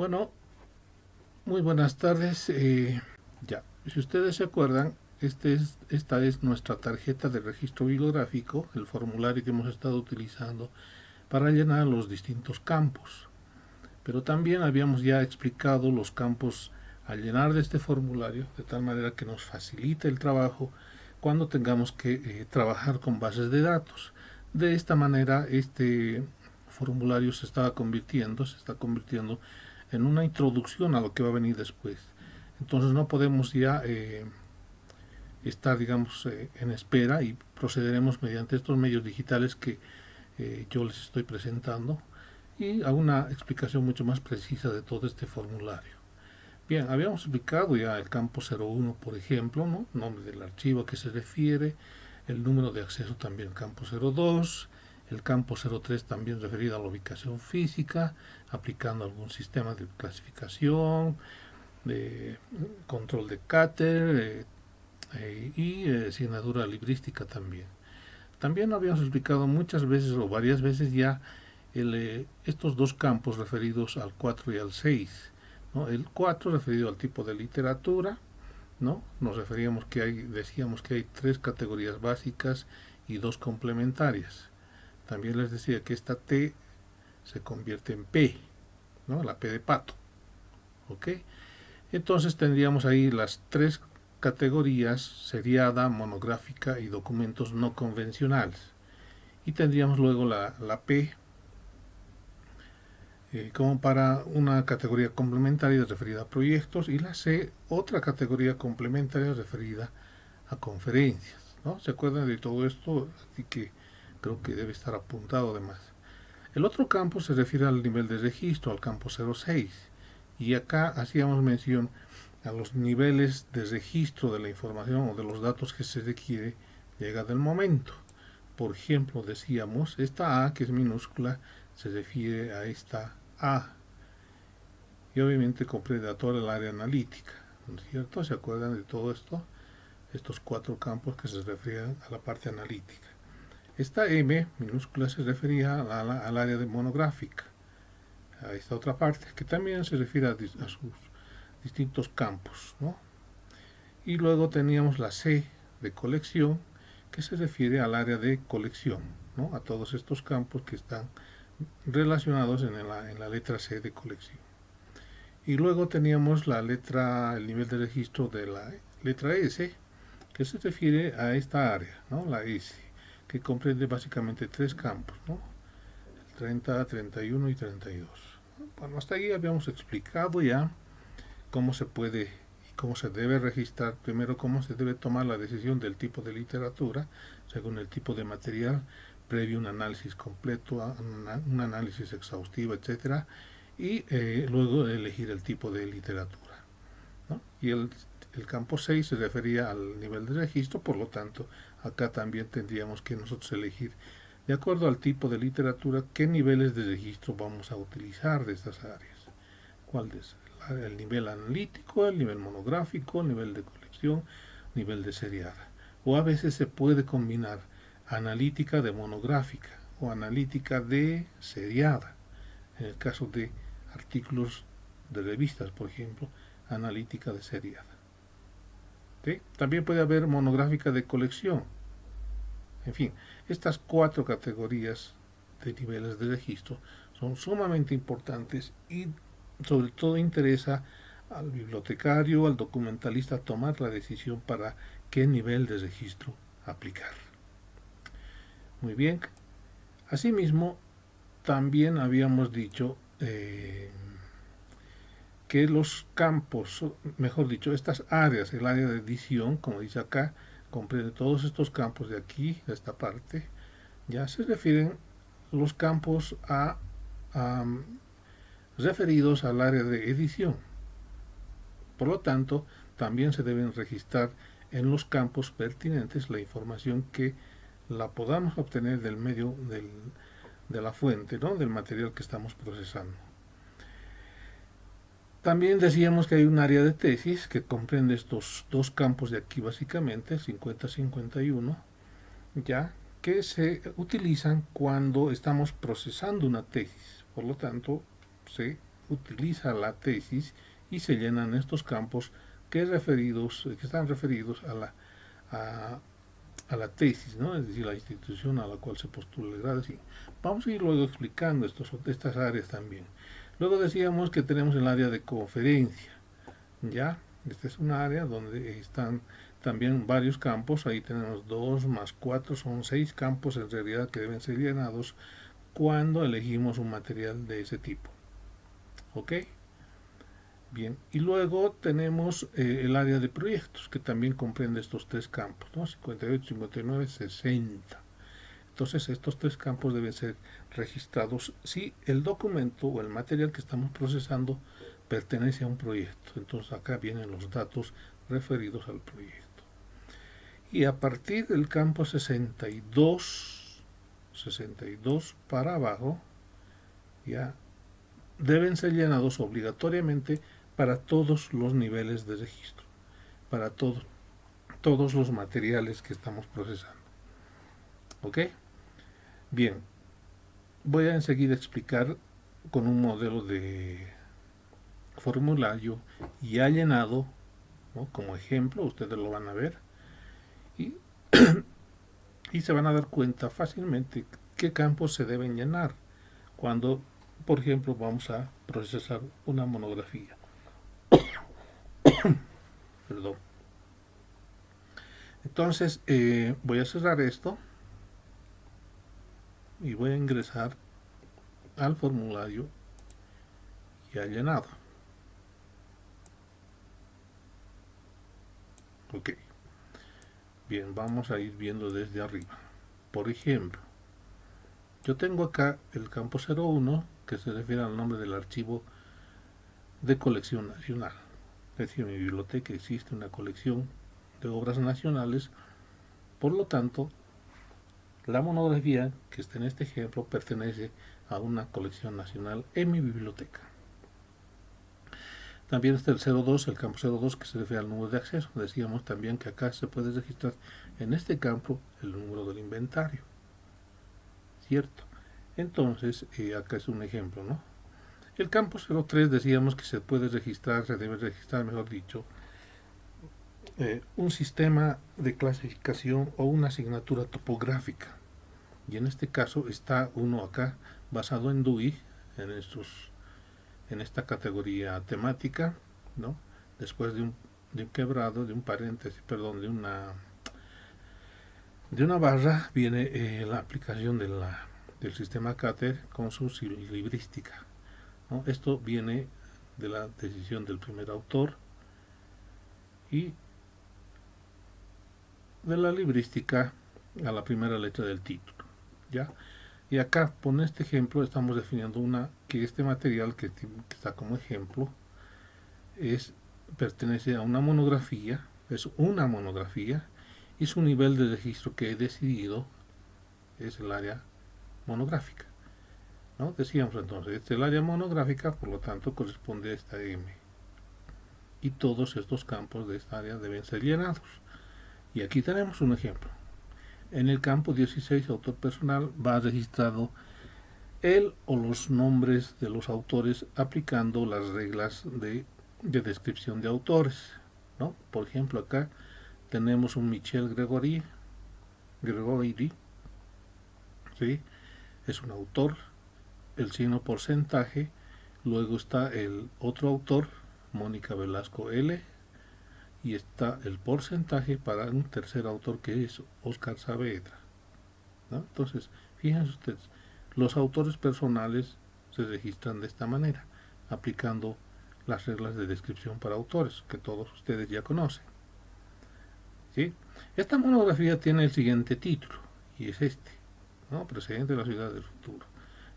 Bueno, muy buenas tardes. Si ustedes se acuerdan, esta es nuestra tarjeta de registro bibliográfico, el formulario que hemos estado utilizando para llenar los distintos campos. Pero también habíamos ya explicado los campos al llenar de este formulario, de tal manera que nos facilite el trabajo cuando tengamos que trabajar con bases de datos. De esta manera, este formulario se está convirtiendo en una introducción a lo que va a venir después. Entonces no podemos ya estar, digamos, en espera y procederemos mediante estos medios digitales que yo les estoy presentando y a una explicación mucho más precisa de todo este formulario. Bien, habíamos explicado ya el campo 01, por ejemplo, ¿no? Nombre del archivo a que se refiere, el número de acceso también el campo 02, el campo 03 también referido a la ubicación física, aplicando algún sistema de clasificación, de control de cáter y asignatura librística también. También habíamos explicado muchas veces o varias veces ya estos dos campos referidos al 4 y al 6. ¿No? El 4 referido al tipo de literatura, ¿no? Nos referíamos que decíamos que hay tres categorías básicas y dos complementarias. También les decía que esta T se convierte en P, ¿no? La P de pato. ¿Ok? Entonces tendríamos ahí las tres categorías: seriada, monográfica y documentos no convencionales. Y tendríamos luego la P como para una categoría complementaria referida a proyectos, y la C, otra categoría complementaria referida a conferencias, ¿no? ¿Se acuerdan de todo esto? Así que creo que debe estar apuntado además. El otro campo se refiere al nivel de registro, al campo 06, y acá hacíamos mención a los niveles de registro de la información o de los datos que se requiere llegado el momento. Por ejemplo, decíamos, esta A, que es minúscula, se refiere a esta A, y obviamente comprende a toda el área analítica, ¿no es cierto? ¿Se acuerdan de todo esto? Estos cuatro campos que se refieren a la parte analítica. Esta M minúscula se refería al área de monográfica, a esta otra parte, que también se refiere a sus distintos campos, ¿no? Y luego teníamos la C de colección, que se refiere al área de colección, ¿no? A todos estos campos que están relacionados en la letra C de colección. Y luego teníamos el nivel de registro de la letra S, que se refiere a esta área, ¿no? La S, que comprende básicamente tres campos, ¿no? El 30, 31 y 32. Bueno, hasta ahí habíamos explicado ya cómo se puede y cómo se debe registrar, primero cómo se debe tomar la decisión del tipo de literatura, según el tipo de material, previo un análisis completo, un análisis exhaustivo, etcétera, y luego elegir el tipo de literatura, ¿no? Y el campo 6 se refería al nivel de registro, por lo tanto, acá también tendríamos que nosotros elegir, de acuerdo al tipo de literatura, qué niveles de registro vamos a utilizar de estas áreas. ¿Cuál es? El nivel analítico, el nivel monográfico, el nivel de colección, nivel de seriada. O a veces se puede combinar analítica de monográfica o analítica de seriada. En el caso de artículos de revistas, por ejemplo, analítica de seriada. ¿Sí? También puede haber monográfica de colección. En fin, estas cuatro categorías de niveles de registro son sumamente importantes y sobre todo interesa al bibliotecario, al documentalista tomar la decisión para qué nivel de registro aplicar. Muy bien. Asimismo, también habíamos dicho que los campos, mejor dicho, estas áreas, el área de edición, como dice acá, comprende todos estos campos de aquí, de esta parte, ya se refieren los campos referidos al área de edición. Por lo tanto, también se deben registrar en los campos pertinentes la información que la podamos obtener del medio de la fuente, ¿no? Del material que estamos procesando. También decíamos que hay un área de tesis que comprende estos dos campos de aquí básicamente, 50-51, ya, que se utilizan cuando estamos procesando una tesis. Por lo tanto, se utiliza la tesis y se llenan estos campos que están referidos a la tesis, ¿no? Es decir, la institución a la cual se postula el grado. Sí. Vamos a ir luego explicando estas áreas también. Luego decíamos que tenemos el área de conferencia, ¿ya? Esta es un área donde están también varios campos. Ahí tenemos 2 más 4, son 6 campos en realidad que deben ser llenados cuando elegimos un material de ese tipo. ¿Ok? Bien, y luego tenemos el área de proyectos, que también comprende estos 3 campos, ¿no? 58, 59, 60. Entonces estos 3 campos deben ser registrados si el documento o el material que estamos procesando pertenece a un proyecto. Entonces acá vienen los datos referidos al proyecto. Y a partir del campo 62 para abajo, ya deben ser llenados obligatoriamente para todos los niveles de registro, para todos los materiales que estamos procesando. ¿Ok? Bien, voy a enseguida explicar con un modelo de formulario ya llenado, ¿no? Como ejemplo, ustedes lo van a ver y, y se van a dar cuenta fácilmente qué campos se deben llenar cuando, por ejemplo, vamos a procesar una monografía. Perdón. Entonces voy a cerrar esto y voy a ingresar al formulario ya llenado. Ok. Bien, vamos a ir viendo desde arriba. Por ejemplo, yo tengo acá el campo 01 que se refiere al nombre del archivo de colección nacional. Es decir, en mi biblioteca existe una colección de obras nacionales, por lo tanto, la monografía que está en este ejemplo pertenece a una colección nacional en mi biblioteca. También está el 02, el campo 02, que se refiere al número de acceso. Decíamos también que acá se puede registrar en este campo el número del inventario. ¿Cierto? Entonces, acá es un ejemplo, ¿no? El campo 03 decíamos que se puede registrar, se debe registrar, mejor dicho, un sistema de clasificación o una asignatura topográfica. Y en este caso está uno acá basado en DUI, en esta categoría temática, ¿no? Después de un quebrado, de un paréntesis, perdón, de una barra, viene la aplicación del sistema Cater con su librística, ¿no? Esto viene de la decisión del primer autor y de la librística a la primera letra del título, ¿ya? Y acá, con este ejemplo, estamos definiendo que este material que está como ejemplo pertenece a una monografía, es una monografía, y su nivel de registro que he decidido es el área monográfica, ¿no? Decíamos entonces, este es el área monográfica, por lo tanto corresponde a esta M. Y todos estos campos de esta área deben ser llenados. Y aquí tenemos un ejemplo. En el campo 16, autor personal, va registrado el o los nombres de los autores aplicando las reglas de descripción de autores, ¿no? Por ejemplo, acá tenemos un Michel Gregory, ¿sí? Es un autor, el signo porcentaje, luego está el otro autor, Mónica Velasco L, y está el porcentaje para un tercer autor que es Oscar Saavedra, ¿no? Entonces, fíjense ustedes, los autores personales se registran de esta manera, aplicando las reglas de descripción para autores, que todos ustedes ya conocen, ¿sí? Esta monografía tiene el siguiente título, y es este, ¿no? Precedente de la ciudad del futuro.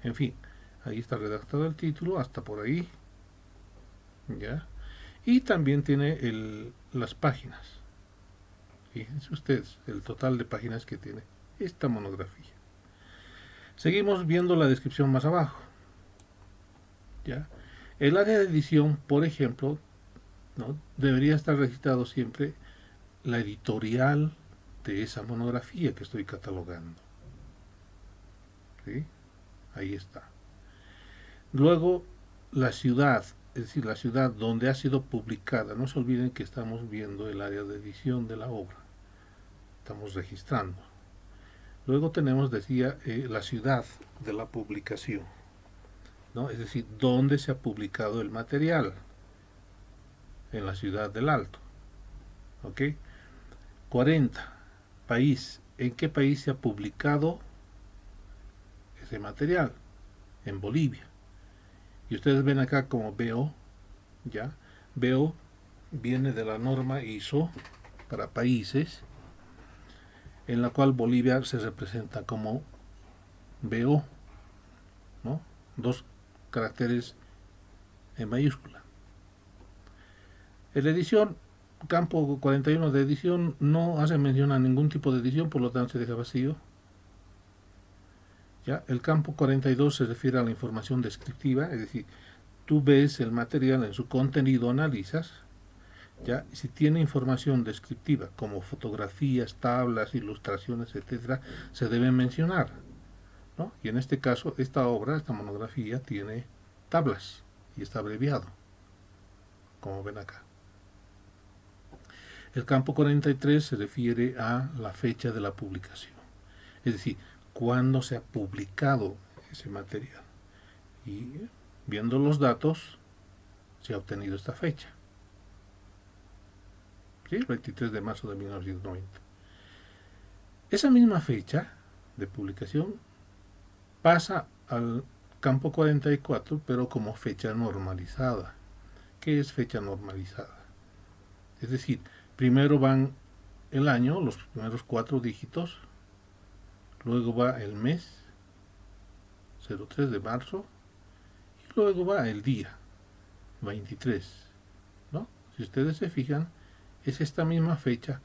En fin, ahí está redactado el título, hasta por ahí, ¿ya? Y también tiene las páginas. Fíjense ustedes el total de páginas que tiene esta monografía. Seguimos viendo la descripción más abajo, ¿ya? El área de edición, por ejemplo, ¿no? Debería estar registrado siempre la editorial de esa monografía que estoy catalogando, ¿sí? Ahí está. Luego, la ciudad, es decir, la ciudad donde ha sido publicada. No se olviden que estamos viendo el área de edición de la obra, estamos registrando. Luego tenemos, decía, la ciudad de la publicación, ¿no? Es decir, dónde se ha publicado el material, en la ciudad del Alto. ¿Ok? 40. País. ¿En qué país se ha publicado ese material? En Bolivia. Y ustedes ven acá como BO, ¿ya? BO viene de la norma ISO para países, en la cual Bolivia se representa como BO, ¿no? Dos caracteres en mayúscula. En la edición, campo 41 de edición, no hace mención a ningún tipo de edición, por lo tanto se deja vacío. ¿Ya? El campo 42 se refiere a la información descriptiva, es decir, tú ves el material en su contenido, analizas, ¿ya? Si tiene información descriptiva, como fotografías, tablas, ilustraciones, etcétera, se deben mencionar, ¿no? Y en este caso, esta obra, esta monografía, tiene tablas y está abreviado, como ven acá. El campo 43 se refiere a la fecha de la publicación, es decir, cuándo se ha publicado ese material. Y viendo los datos, se ha obtenido esta fecha. ¿Sí? 23 de marzo de 1990. Esa misma fecha de publicación pasa al campo 44, pero como fecha normalizada. ¿Qué es fecha normalizada? Es decir, primero van el año, los primeros 4 dígitos, luego va el mes, 03 de marzo, y luego va el día, 23, ¿no? Si ustedes se fijan, es esta misma fecha,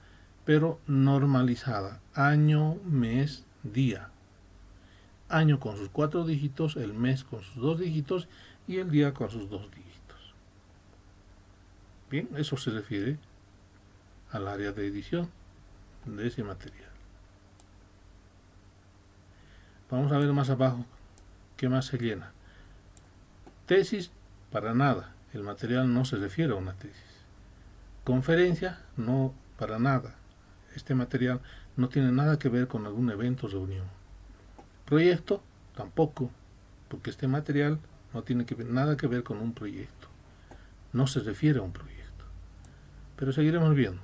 pero normalizada, año, mes, día. Año con sus 4 dígitos, el mes con sus 2 dígitos y el día con sus 2 dígitos. Bien, eso se refiere al área de edición de ese material. Vamos a ver más abajo qué más se llena. Tesis, para nada. El material no se refiere a una tesis. Conferencia, no, para nada. Este material no tiene nada que ver con algún evento o reunión. Proyecto, tampoco, porque este material no tiene nada que ver con un proyecto. No se refiere a un proyecto. Pero seguiremos viendo.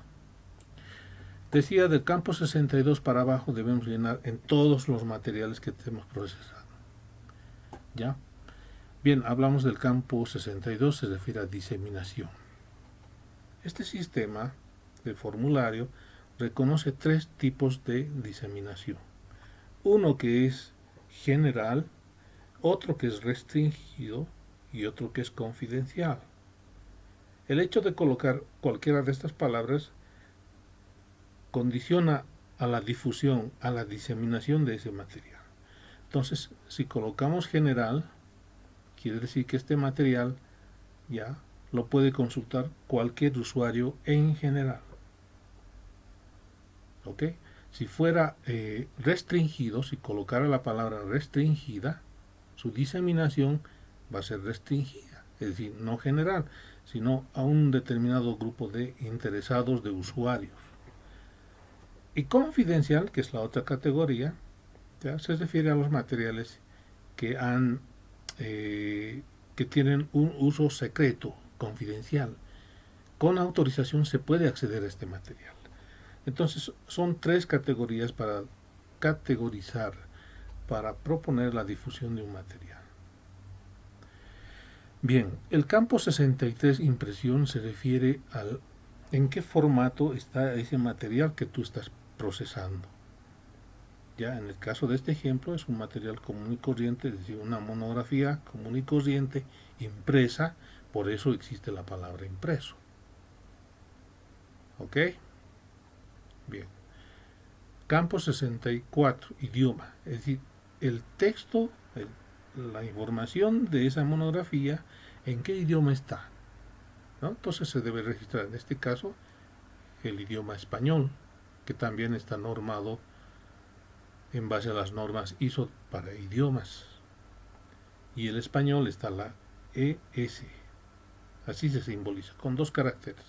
Decía, del campo 62 para abajo debemos llenar en todos los materiales que hemos procesado. ¿Ya? Bien, hablamos del campo 62, se refiere a diseminación. Este sistema de formulario reconoce 3 tipos de diseminación. Uno que es general, otro que es restringido y otro que es confidencial. El hecho de colocar cualquiera de estas palabras condiciona a la difusión, a la diseminación de ese material. Entonces, si colocamos general, quiere decir que este material ya lo puede consultar cualquier usuario en general. ¿Ok? Si fuera restringido, si colocara la palabra restringida, su diseminación va a ser restringida, es decir, no general, sino a un determinado grupo de interesados, de usuarios. Y confidencial, que es la otra categoría, ¿ya? Se refiere a los materiales que que tienen un uso secreto, confidencial. Con autorización se puede acceder a este material. Entonces son 3 categorías para categorizar, para proponer la difusión de un material. Bien, el campo 63, impresión, se refiere al en qué formato está ese material que tú estás procesando. Ya en el caso de este ejemplo es un material común y corriente, es decir, una monografía común y corriente impresa, por eso existe la palabra impreso. ¿Ok? Bien. Campo 64, idioma, es decir, el texto, la información de esa monografía, en qué idioma está, ¿no? Entonces se debe registrar en este caso el idioma español, que también está normado en base a las normas ISO para idiomas, y el español está la S. Así se simboliza, con 2 caracteres.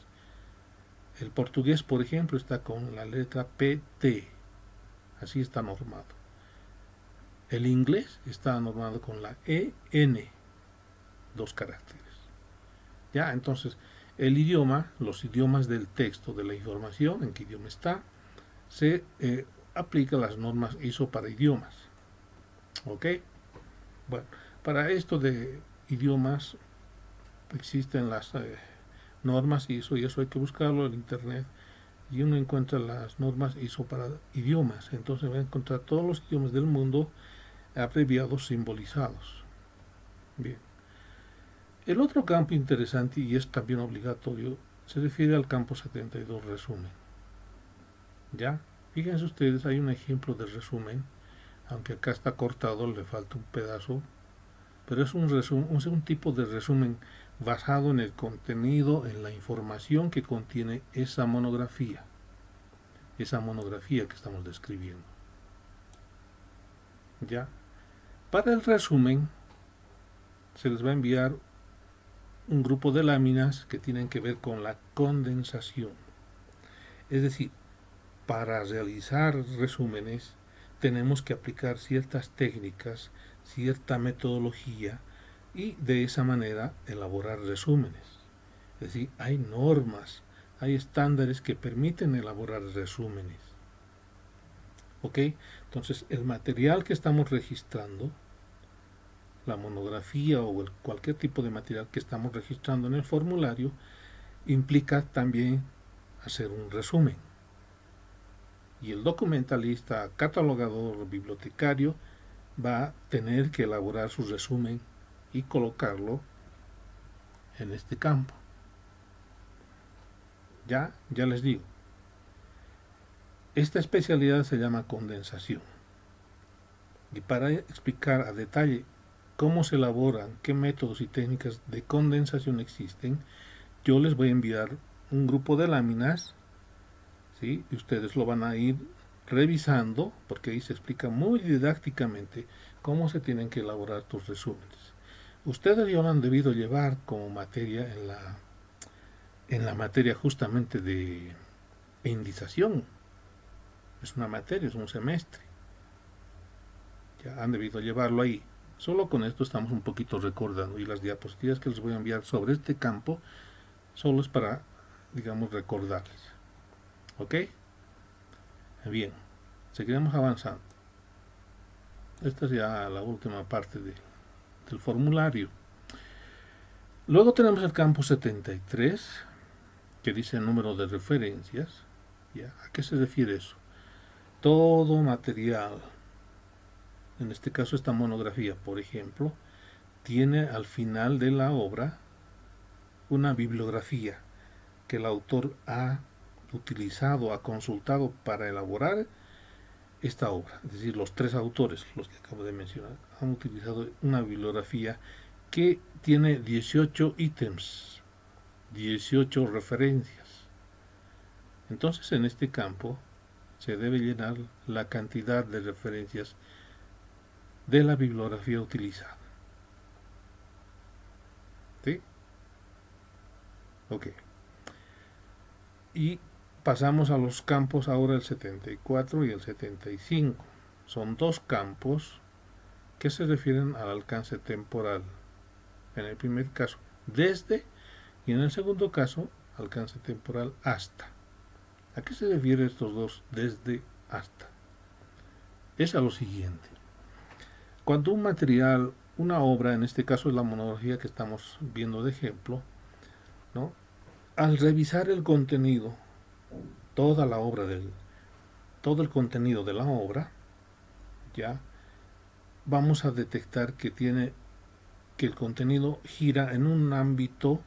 El portugués, por ejemplo, está con la letra PT. Así está normado. El inglés está normado con la EN. 2 caracteres. Ya, entonces, el idioma, los idiomas del texto, de la información, en qué idioma está, se aplica las normas ISO para idiomas. ¿Ok? Bueno, para esto de idiomas existen las normas ISO, y eso hay que buscarlo en internet, y uno encuentra las normas ISO para idiomas. Entonces va a encontrar todos los idiomas del mundo abreviados, simbolizados. Bien. El otro campo interesante, y es también obligatorio, se refiere al campo 72 resumen. ¿Ya? Fíjense ustedes, hay un ejemplo de resumen, aunque acá está cortado, le falta un pedazo, pero es un tipo de resumen basado en el contenido, en la información que contiene esa monografía que estamos describiendo. ¿Ya? Para el resumen se les va a enviar un grupo de láminas que tienen que ver con la condensación. Es decir, para realizar resúmenes tenemos que aplicar ciertas técnicas, cierta metodología, y de esa manera elaborar resúmenes. Es decir, hay normas, hay estándares que permiten elaborar resúmenes. ¿Ok? Entonces, el material que estamos registrando, la monografía o cualquier tipo de material que estamos registrando en el formulario, implica también hacer un resumen. Y el documentalista, catalogador, bibliotecario va a tener que elaborar su resumen y colocarlo en este campo. Ya les digo, esta especialidad se llama condensación. Y para explicar a detalle cómo se elaboran, qué métodos y técnicas de condensación existen, yo les voy a enviar un grupo de láminas, ¿sí? Y ustedes lo van a ir revisando, porque ahí se explica muy didácticamente cómo se tienen que elaborar tus resúmenes. Ustedes ya lo han debido llevar como materia en la materia justamente de indización. Es una materia, es un semestre. Ya han debido llevarlo ahí. Solo con esto estamos un poquito recordando, y las diapositivas que les voy a enviar sobre este campo solo es para, digamos, recordarles. ¿Ok? Bien, seguiremos avanzando. Esta es ya la última parte del formulario. Luego tenemos el campo 73, que dice el número de referencias. ¿Ya? ¿A qué se refiere eso? Todo material, en este caso esta monografía, por ejemplo, tiene al final de la obra una bibliografía que el autor ha utilizado, ha consultado para elaborar esta obra. Es decir, los 3 autores, los que acabo de mencionar, han utilizado una bibliografía que tiene 18 ítems, 18 referencias. Entonces, en este campo se debe llenar la cantidad de referencias de la bibliografía utilizada. ¿Sí? Ok. Y pasamos a los campos ahora, el 74 y el 75. Son 2 campos que se refieren al alcance temporal. En el primer caso, desde, y en el segundo caso, alcance temporal hasta. ¿A qué se refieren estos dos desde hasta? Es a lo siguiente. Cuando un material, una obra, en este caso es la monografía que estamos viendo de ejemplo, ¿no? Al revisar el contenido, toda la obra todo el contenido de la obra, ya vamos a detectar que el contenido gira en un ámbito,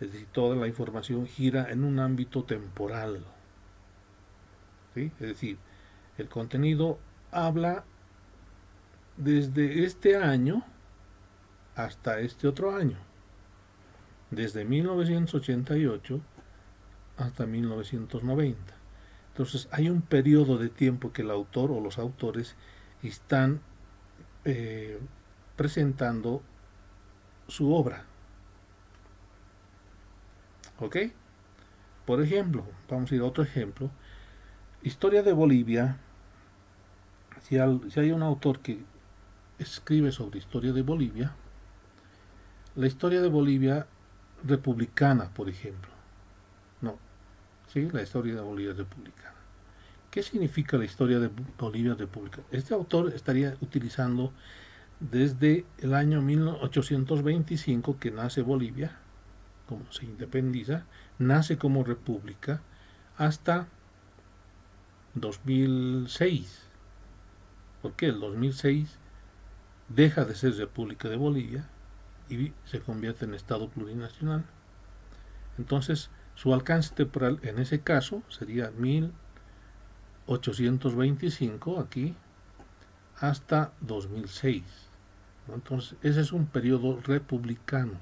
es decir, toda la información gira en un ámbito temporal. ¿Sí? Es decir, el contenido habla desde este año hasta este otro año, desde 1988 hasta 1990. Entonces hay un periodo de tiempo que el autor o los autores están presentando su obra. ¿Ok? Por ejemplo, vamos a ir a otro ejemplo. Historia de Bolivia. Si hay un autor que escribe sobre historia de Bolivia, la historia de Bolivia republicana, por ejemplo. No, ¿sí? La historia de Bolivia republicana. ¿Qué significa la historia de Bolivia republicana? Este autor estaría utilizando desde el año 1825, que nace Bolivia, como se independiza, nace como república, hasta 2006. Porque el 2006 deja de ser República de Bolivia y se convierte en Estado plurinacional. Entonces, su alcance temporal en ese caso sería 1825 aquí hasta 2006. Entonces, ese es un periodo republicano.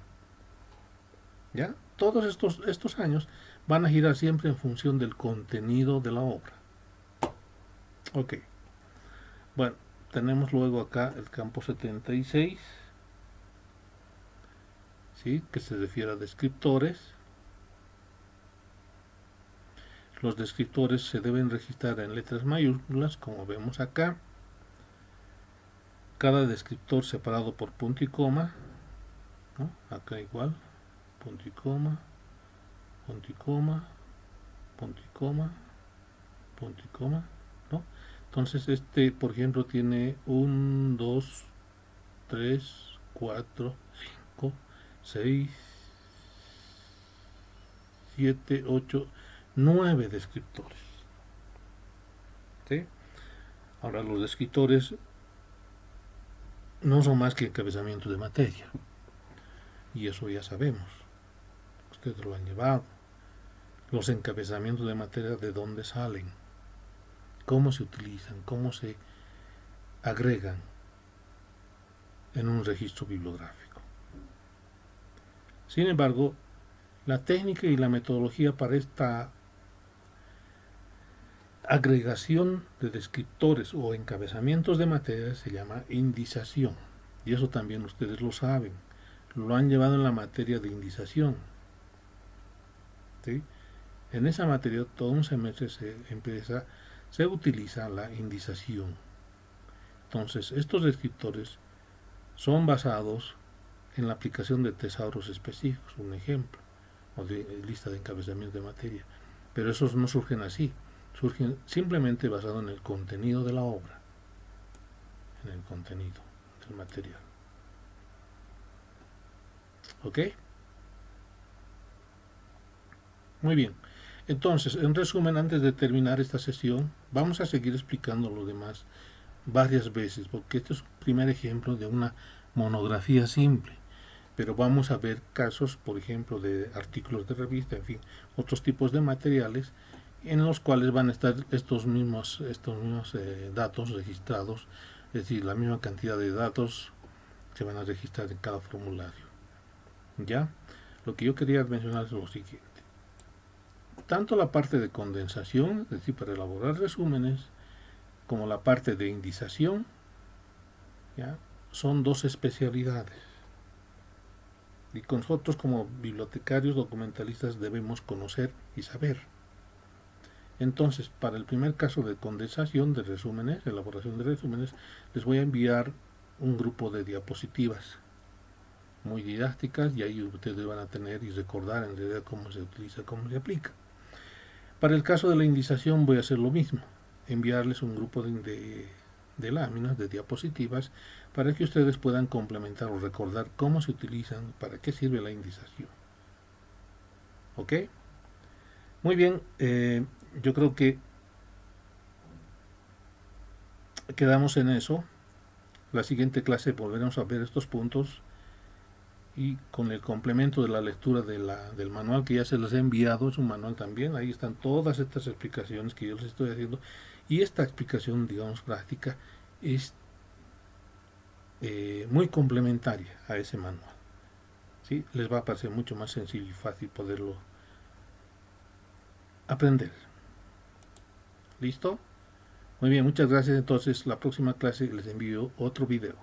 ¿Ya? Todos estos años van a girar siempre en función del contenido de la obra. Ok. Bueno, tenemos luego acá el campo 76, ¿sí? Que se refiere a descriptores. Los descriptores se deben registrar en letras mayúsculas, como vemos acá. Cada descriptor separado por punto y coma, ¿no? Acá igual, punto y coma, punto y coma, punto y coma, punto y coma, ¿no? Entonces este, por ejemplo, tiene 1, 2, 3, 4, 5, 6, 7, 8, 9 descriptores. ¿Sí? Ahora los descriptores no son más que encabezamientos de materia. Y eso ya sabemos. Ustedes lo han llevado. Los encabezamientos de materia, ¿de dónde salen? ¿Cómo se utilizan? ¿Cómo se agregan en un registro bibliográfico? Sin embargo, la técnica y la metodología para esta agregación de descriptores o encabezamientos de materia se llama indización. Y eso también ustedes lo saben. Lo han llevado en la materia de indización. ¿Sí? En esa materia todo un semestre se utiliza la indización. Entonces, estos descriptores son basados en la aplicación de tesauros específicos, un ejemplo, o de lista de encabezamientos de materia. Pero esos no surgen así, surgen simplemente basados en el contenido de la obra, en el contenido del material. ¿Ok? Muy bien. Entonces, en resumen, antes de terminar esta sesión, vamos a seguir explicando lo demás varias veces, porque este es un primer ejemplo de una monografía simple. Pero vamos a ver casos, por ejemplo, de artículos de revista, en fin, otros tipos de materiales en los cuales van a estar estos mismos datos registrados, es decir, la misma cantidad de datos se van a registrar en cada formulario. ¿Ya? Lo que yo quería mencionar es lo siguiente. Tanto la parte de condensación, es decir, para elaborar resúmenes, como la parte de indización, ¿ya? Son dos especialidades. Y nosotros como bibliotecarios documentalistas debemos conocer y saber. Entonces, para el primer caso de condensación de resúmenes, elaboración de resúmenes, les voy a enviar un grupo de diapositivas muy didácticas y ahí ustedes van a tener y recordar en realidad cómo se utiliza, cómo se aplica. Para el caso de la indización voy a hacer lo mismo, enviarles un grupo de láminas, de diapositivas, para que ustedes puedan complementar o recordar cómo se utilizan, para qué sirve la indización. ¿Ok? Muy bien, yo creo que quedamos en eso. La siguiente clase volveremos a ver estos puntos y con el complemento de la lectura del manual que ya se les he enviado, es un manual también, ahí están todas estas explicaciones que yo les estoy haciendo, y esta explicación, digamos, práctica es muy complementaria a ese manual. ¿Sí? Les va a parecer mucho más sencillo y fácil poderlo aprender. ¿Listo? Muy bien, muchas gracias. Entonces, la próxima clase les envío otro video.